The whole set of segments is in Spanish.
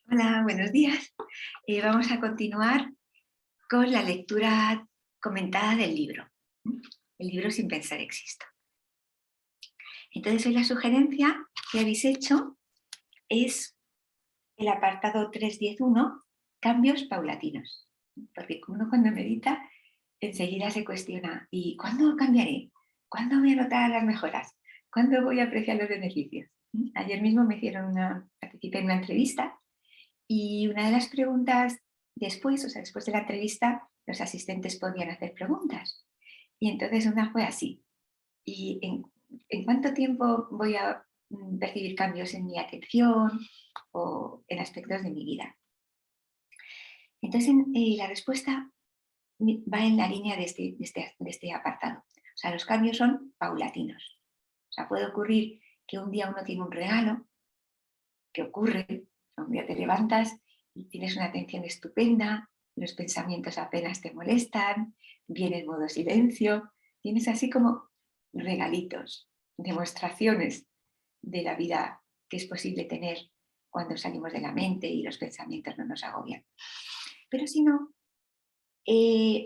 Hola, buenos días. Vamos a continuar con la lectura comentada del libro. El libro Sin pensar existo. Entonces hoy la sugerencia que habéis hecho es el apartado 3.10.1, cambios paulatinos. Porque uno cuando medita enseguida se cuestiona, ¿y cuándo cambiaré? ¿Cuándo voy a notar las mejoras? ¿Cuándo voy a apreciar los beneficios? Ayer mismo participé en una entrevista. Y una de las preguntas después, o sea, después de la entrevista, los asistentes podían hacer preguntas. Y entonces una fue así. ¿Y en cuánto tiempo voy a percibir cambios en mi atención o en aspectos de mi vida? Entonces la respuesta va en la línea de este apartado. O sea, los cambios son paulatinos. O sea, puede ocurrir que un día uno tiene un regalo, que ocurre, un día te levantas y tienes una atención estupenda, los pensamientos apenas te molestan, viene el modo silencio, tienes así como regalitos, demostraciones de la vida que es posible tener cuando salimos de la mente y los pensamientos no nos agobian. Pero si no,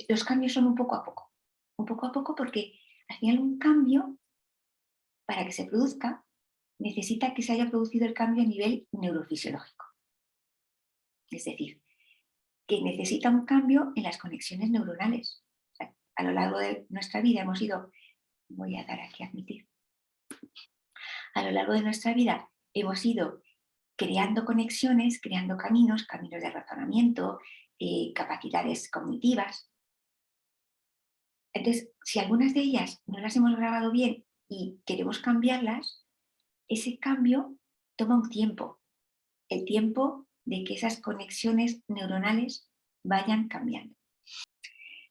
los cambios son un poco a poco porque al final un cambio, para que se produzca, necesita que se haya producido el cambio a nivel neurofisiológico. Es decir, que necesita un cambio en las conexiones neuronales. O sea, a lo largo de nuestra vida hemos ido, voy a dar aquí a admitir, a lo largo de nuestra vida hemos ido creando conexiones, creando caminos, caminos de razonamiento, capacidades cognitivas. Entonces, si algunas de ellas no las hemos grabado bien y queremos cambiarlas, ese cambio toma un tiempo, el tiempo de que esas conexiones neuronales vayan cambiando.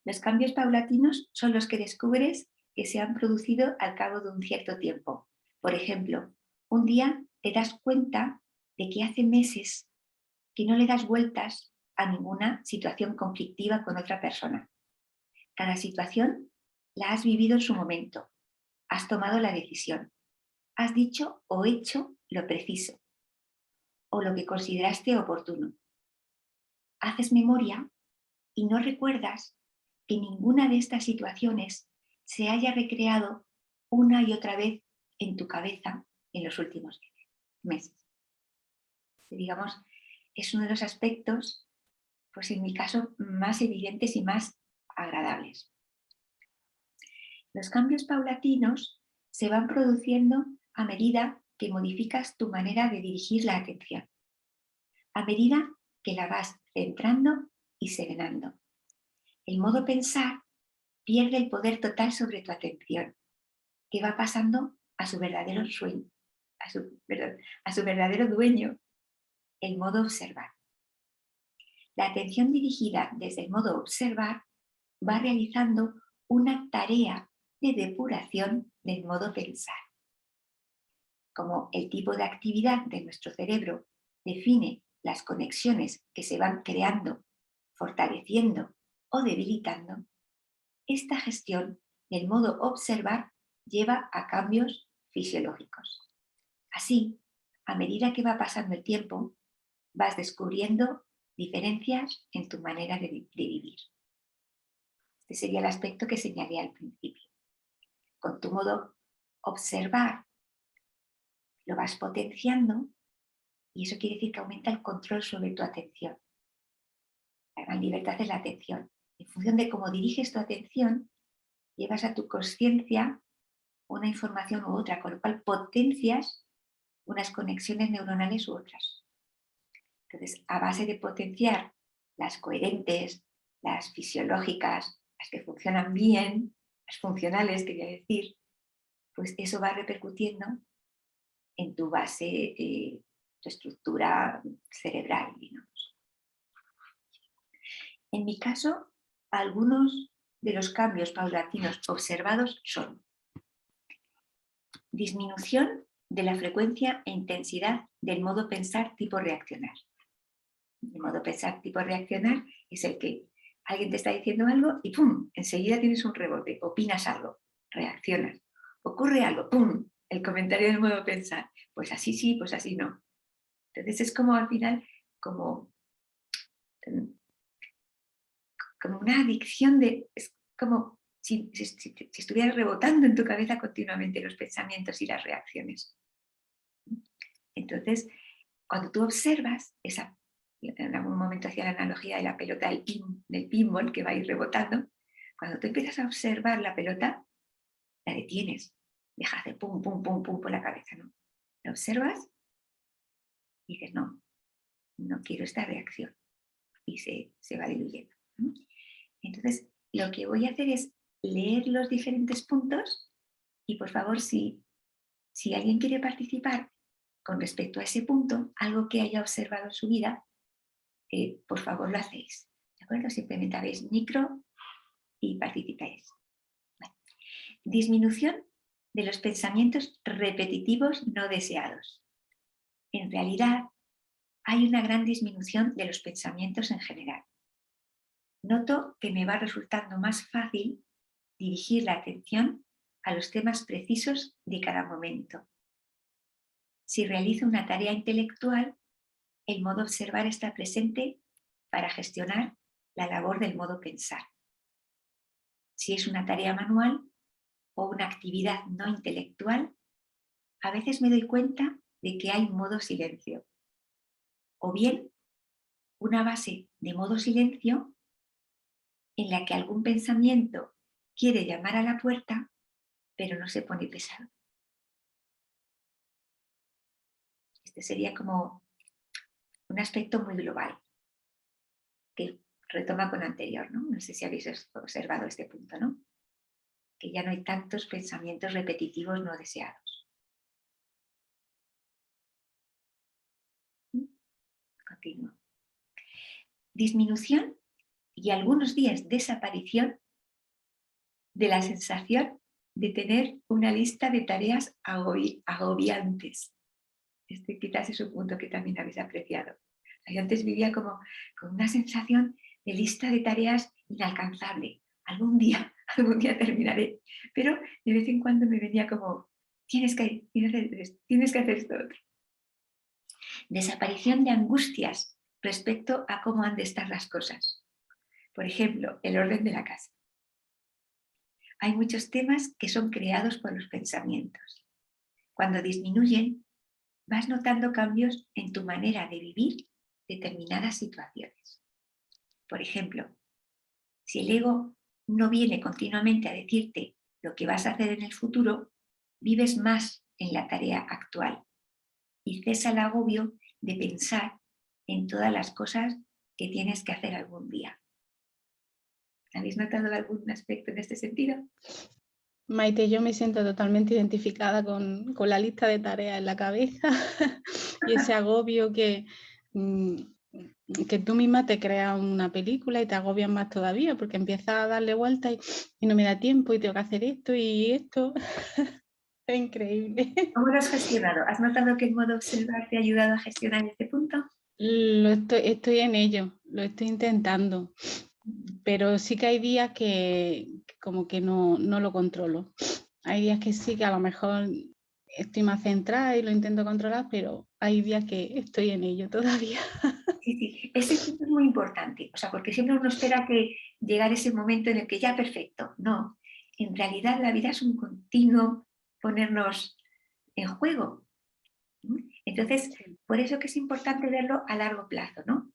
Los cambios paulatinos son los que descubres que se han producido al cabo de un cierto tiempo. Por ejemplo, un día te das cuenta de que hace meses que no le das vueltas a ninguna situación conflictiva con otra persona. Cada situación la has vivido en su momento, has tomado la decisión, has dicho o hecho lo preciso o lo que consideraste oportuno. Haces memoria y no recuerdas que ninguna de estas situaciones se haya recreado una y otra vez en tu cabeza en los últimos meses. Digamos, es uno de los aspectos, pues en mi caso, más evidentes y más agradables. Los cambios paulatinos se van produciendo a medida que modificas tu manera de dirigir la atención, a medida que la vas centrando y serenando. El modo pensar pierde el poder total sobre tu atención, que va pasando a su verdadero sueño, a su verdadero dueño, el modo observar. La atención dirigida desde el modo observar va realizando una tarea de depuración del modo pensar. Como el tipo de actividad de nuestro cerebro define las conexiones que se van creando, fortaleciendo o debilitando, esta gestión del modo observar lleva a cambios fisiológicos. Así, a medida que va pasando el tiempo, vas descubriendo diferencias en tu manera de vivir. Este sería el aspecto que señalé al principio. Con tu modo observar, lo vas potenciando y eso quiere decir que aumenta el control sobre tu atención. La gran libertad es la atención. En función de cómo diriges tu atención, llevas a tu conciencia una información u otra, con lo cual potencias unas conexiones neuronales u otras. Entonces, a base de potenciar las coherentes, las fisiológicas, las que funcionan bien, las funcionales, quería decir, pues eso va repercutiendo en tu base, tu estructura cerebral, digamos. En mi caso, algunos de los cambios paulatinos observados son disminución de la frecuencia e intensidad del modo pensar tipo reaccionar. El modo pensar tipo reaccionar es el que alguien te está diciendo algo y ¡pum! Enseguida tienes un rebote, opinas algo, reaccionas. Ocurre algo, ¡pum! El comentario del modo pensar. Pues así sí, pues así no. Entonces es como al final como, como una adicción, es como si estuvieras rebotando en tu cabeza continuamente los pensamientos y las reacciones. Entonces, cuando tú observas en algún momento hacía la analogía de la pelota del pinball que va a ir rebotando, cuando tú empiezas a observar la pelota, la detienes, deja de hacer pum, pum, pum, pum por la cabeza, ¿no? La observas y dices, no, no quiero esta reacción, y se va diluyendo. Entonces, lo que voy a hacer es leer los diferentes puntos y, por favor, si alguien quiere participar con respecto a ese punto, algo que haya observado en su vida, por favor lo hacéis. ¿De acuerdo? Simplemente habéis micro y participáis. Vale. Disminución de los pensamientos repetitivos no deseados. En realidad, hay una gran disminución de los pensamientos en general. Noto que me va resultando más fácil dirigir la atención a los temas precisos de cada momento. Si realizo una tarea intelectual, el modo observar está presente para gestionar la labor del modo pensar. Si es una tarea manual o una actividad no intelectual, a veces me doy cuenta de que hay modo silencio. O bien, una base de modo silencio en la que algún pensamiento quiere llamar a la puerta, pero no se pone pesado. Este sería como un aspecto muy global, que retoma con lo anterior, ¿no? No sé si habéis observado este punto, ¿no? Que ya no hay tantos pensamientos repetitivos no deseados. Continúo. Disminución y algunos días desaparición de la sensación de tener una lista de tareas agobiantes. Este quizás es un punto que también habéis apreciado. Yo antes vivía como con una sensación de lista de tareas inalcanzable. Algún día terminaré. Pero de vez en cuando me venía como, tienes que hacer esto otro. Desaparición de angustias respecto a cómo han de estar las cosas. Por ejemplo, el orden de la casa. Hay muchos temas que son creados por los pensamientos. Cuando disminuyen, vas notando cambios en tu manera de vivir determinadas situaciones. Por ejemplo, si el ego no viene continuamente a decirte lo que vas a hacer en el futuro, vives más en la tarea actual y cesa el agobio de pensar en todas las cosas que tienes que hacer algún día. ¿Habéis notado algún aspecto en este sentido? Maite, yo me siento totalmente identificada con la lista de tareas en la cabeza y ese agobio que tú misma te creas una película y te agobias más todavía porque empiezas a darle vueltas y no me da tiempo y tengo que hacer esto y esto. Es increíble. ¿Cómo lo has gestionado? ¿Has notado que el modo observar te ha ayudado a gestionar este punto? Estoy en ello, lo estoy intentando, pero sí que hay días que como que no lo controlo. Hay días que sí, que a lo mejor estoy más centrada y lo intento controlar, pero hay días que estoy en ello todavía. Sí, ese punto es muy importante, o sea, porque siempre uno espera que llegar ese momento en el que ya perfecto. No, en realidad la vida es un continuo ponernos en juego. Entonces, por eso que es importante verlo a largo plazo, ¿no?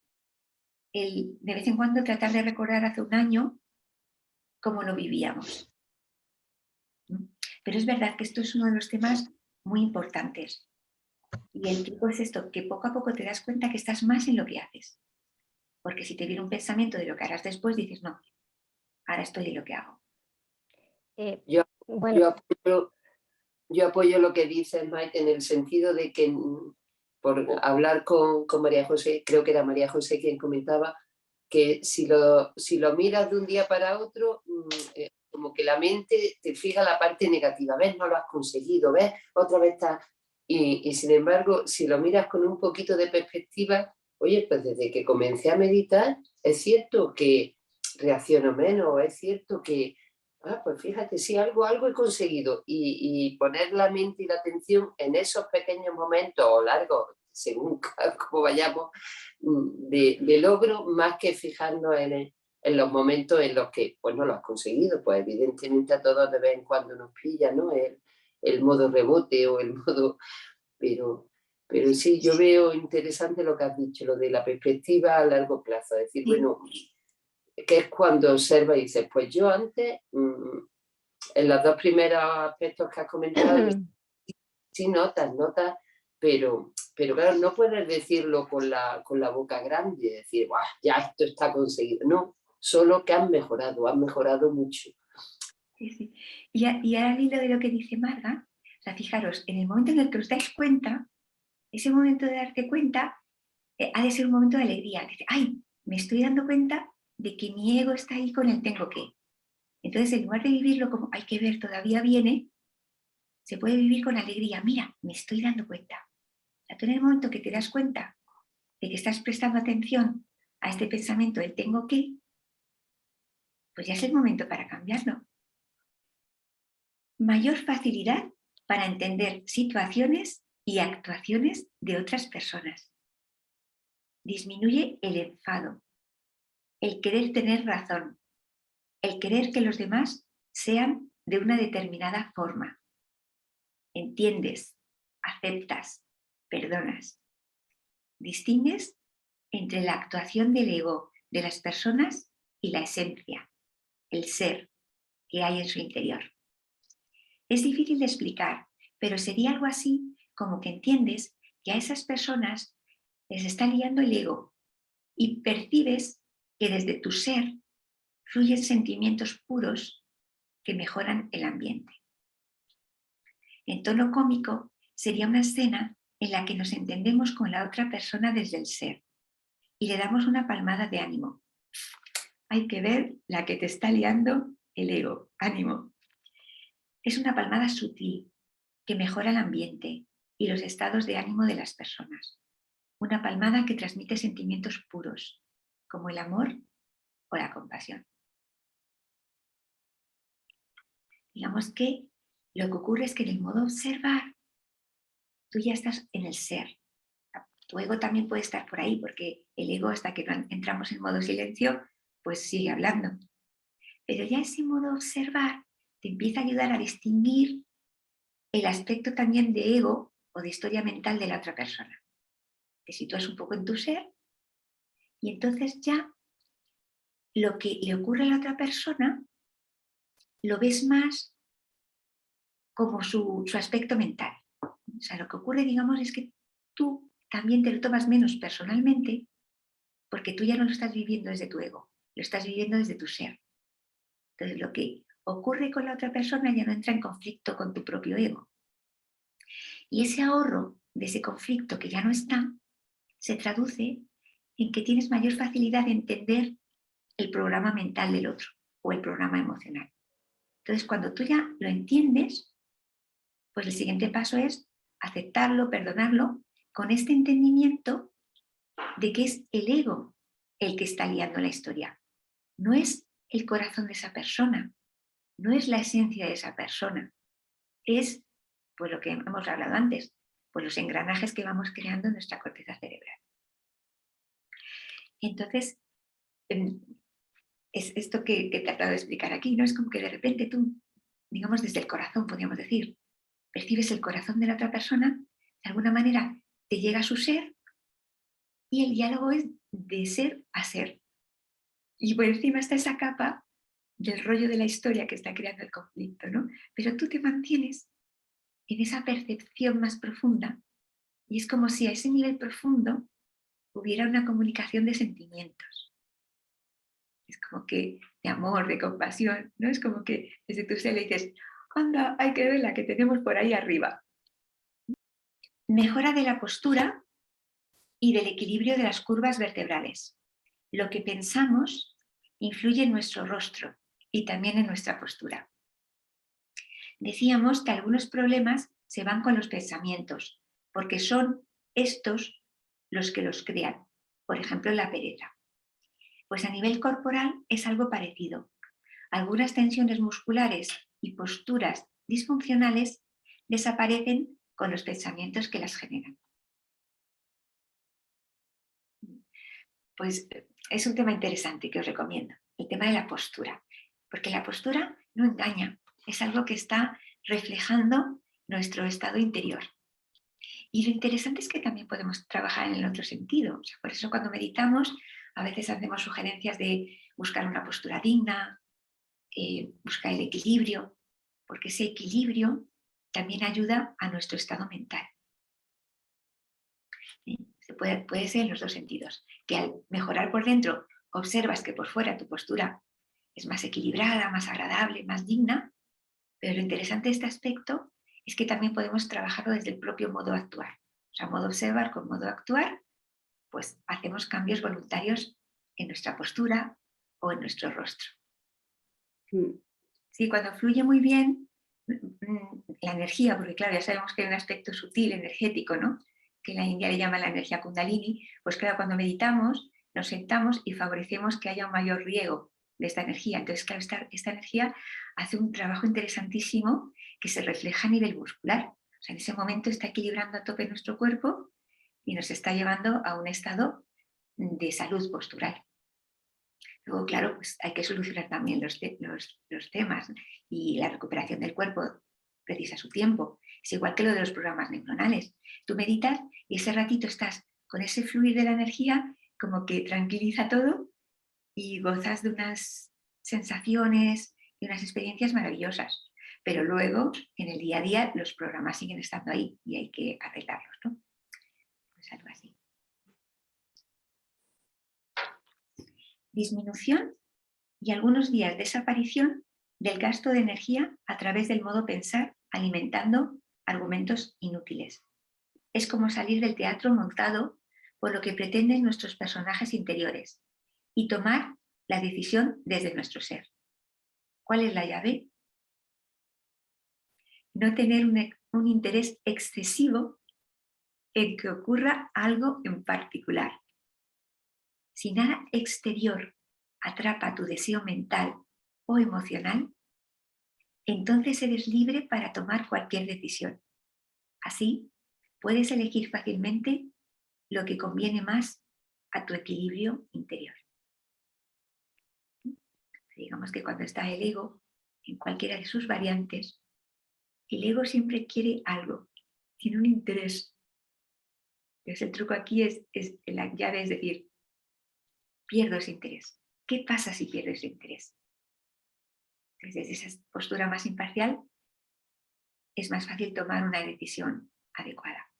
De vez en cuando tratar de recordar hace un año cómo lo vivíamos. Pero es verdad que esto es uno de los temas muy importantes. Y el truco es esto, que poco a poco te das cuenta que estás más en lo que haces. Porque si te viene un pensamiento de lo que harás después, dices, no, ahora estoy en lo que hago. Yo apoyo lo que dices, Maite, en el sentido de que, por hablar con María José, creo que era María José quien comentaba, que si lo miras de un día para otro, como que la mente te fija la parte negativa, ves, no lo has conseguido, ves, otra vez estás... Y sin embargo, si lo miras con un poquito de perspectiva, oye, pues desde que comencé a meditar, es cierto que reacciono menos, es cierto que, pues fíjate, sí, algo he conseguido. Y poner la mente y la atención en esos pequeños momentos o largos, según cómo vayamos, de logro, más que fijarnos en los momentos en los que pues no lo has conseguido. Pues evidentemente a todos de vez en cuando nos pilla, ¿no? El modo rebote o el modo... Pero sí, yo veo interesante lo que has dicho, lo de la perspectiva a largo plazo. Es decir, bueno, que es cuando observas y dices, pues yo antes, en los dos primeros aspectos que has comentado, sí notas, pero claro, no puedes decirlo con la boca grande, decir, "Buah, ya esto está conseguido". No, solo que has mejorado mucho. Sí, sí. Y ahora al hilo de lo que dice Marga, o sea, fijaros, en el momento en el que os dais cuenta, ese momento de darte cuenta ha de ser un momento de alegría. Dice, ay, me estoy dando cuenta de que mi ego está ahí con el tengo que. Entonces, en lugar de vivirlo como hay que ver, todavía viene, se puede vivir con alegría. Mira, me estoy dando cuenta. O sea, tú en el momento que te das cuenta de que estás prestando atención a este pensamiento, el tengo que, pues ya es el momento para cambiarlo. Mayor facilidad para entender situaciones y actuaciones de otras personas. Disminuye el enfado, el querer tener razón, el querer que los demás sean de una determinada forma. Entiendes, aceptas, perdonas. Distingues entre la actuación del ego de las personas y la esencia, el ser que hay en su interior. Es difícil de explicar, pero sería algo así como que entiendes que a esas personas les está liando el ego y percibes que desde tu ser fluyen sentimientos puros que mejoran el ambiente. En tono cómico sería una escena en la que nos entendemos con la otra persona desde el ser y le damos una palmada de ánimo. Hay que ver la que te está liando el ego. Ánimo. Es una palmada sutil que mejora el ambiente y los estados de ánimo de las personas. Una palmada que transmite sentimientos puros, como el amor o la compasión. Digamos que lo que ocurre es que en el modo observar, tú ya estás en el ser. Tu ego también puede estar por ahí, porque el ego, hasta que no entramos en modo silencio, pues sigue hablando. Pero ya ese modo observar te empieza a ayudar a distinguir el aspecto también de ego o de historia mental de la otra persona. Te sitúas un poco en tu ser y entonces ya lo que le ocurre a la otra persona lo ves más como su aspecto mental. O sea, lo que ocurre, digamos, es que tú también te lo tomas menos personalmente porque tú ya no lo estás viviendo desde tu ego, lo estás viviendo desde tu ser. Entonces, lo que ocurre con la otra persona ya no entra en conflicto con tu propio ego. Y ese ahorro de ese conflicto que ya no está, se traduce en que tienes mayor facilidad de entender el programa mental del otro o el programa emocional. Entonces, cuando tú ya lo entiendes, pues el siguiente paso es aceptarlo, perdonarlo, con este entendimiento de que es el ego el que está liando la historia. No es el corazón de esa persona, no es la esencia de esa persona, es, pues lo que hemos hablado antes, pues los engranajes que vamos creando en nuestra corteza cerebral. Entonces, es esto que he tratado de explicar aquí, ¿no? Es como que de repente tú, digamos desde el corazón, podríamos decir, percibes el corazón de la otra persona, de alguna manera te llega a su ser y el diálogo es de ser a ser. Y por encima está esa capa del rollo de la historia que está creando el conflicto, ¿no? Pero tú te mantienes en esa percepción más profunda y es como si a ese nivel profundo hubiera una comunicación de sentimientos. Es como que de amor, de compasión, ¿no? Es como que desde tu ser le dices, anda, hay que ver la que tenemos por ahí arriba. Mejora de la postura y del equilibrio de las curvas vertebrales. Lo que pensamos influye en nuestro rostro y también en nuestra postura. Decíamos que algunos problemas se van con los pensamientos, porque son estos los que los crean. Por ejemplo, la pereza. Pues a nivel corporal es algo parecido. Algunas tensiones musculares y posturas disfuncionales desaparecen con los pensamientos que las generan. Pues es un tema interesante que os recomiendo, el tema de la postura, porque la postura no engaña, es algo que está reflejando nuestro estado interior. Y lo interesante es que también podemos trabajar en el otro sentido. O sea, por eso cuando meditamos a veces hacemos sugerencias de buscar una postura digna, buscar el equilibrio, porque ese equilibrio también ayuda a nuestro estado mental. Puede ser en los dos sentidos, que al mejorar por dentro observas que por fuera tu postura es más equilibrada, más agradable, más digna, pero lo interesante de este aspecto es que también podemos trabajarlo desde el propio modo de actuar. O sea, modo observar con modo actuar, pues hacemos cambios voluntarios en nuestra postura o en nuestro rostro. Sí, cuando fluye muy bien la energía, porque claro, ya sabemos que hay un aspecto sutil, energético, ¿no? Que en la India le llama la energía Kundalini, pues claro, cuando meditamos nos sentamos y favorecemos que haya un mayor riego de esta energía. Entonces, claro, esta energía hace un trabajo interesantísimo que se refleja a nivel muscular. O sea, en ese momento está equilibrando a tope nuestro cuerpo y nos está llevando a un estado de salud postural. Luego, claro, pues hay que solucionar también los temas y la recuperación del cuerpo precisa su tiempo. Es igual que lo de los programas neuronales. Tú meditas y ese ratito estás con ese fluir de la energía como que tranquiliza todo y gozas de unas sensaciones y unas experiencias maravillosas. Pero luego, en el día a día, los programas siguen estando ahí y hay que arreglarlos, ¿no? Pues algo así. Disminución y algunos días desaparición del gasto de energía a través del modo pensar, alimentando argumentos inútiles. Es como salir del teatro montado por lo que pretenden nuestros personajes interiores y tomar la decisión desde nuestro ser. ¿Cuál es la llave? No tener un interés excesivo en que ocurra algo en particular. Si nada exterior atrapa tu deseo mental o emocional, entonces eres libre para tomar cualquier decisión. Así, puedes elegir fácilmente lo que conviene más a tu equilibrio interior. Digamos que cuando está el ego, en cualquiera de sus variantes, el ego siempre quiere algo, tiene un interés. Entonces el truco aquí es la llave, es decir, pierdo ese interés. ¿Qué pasa si pierdo ese interés? Desde esa postura más imparcial es más fácil tomar una decisión adecuada.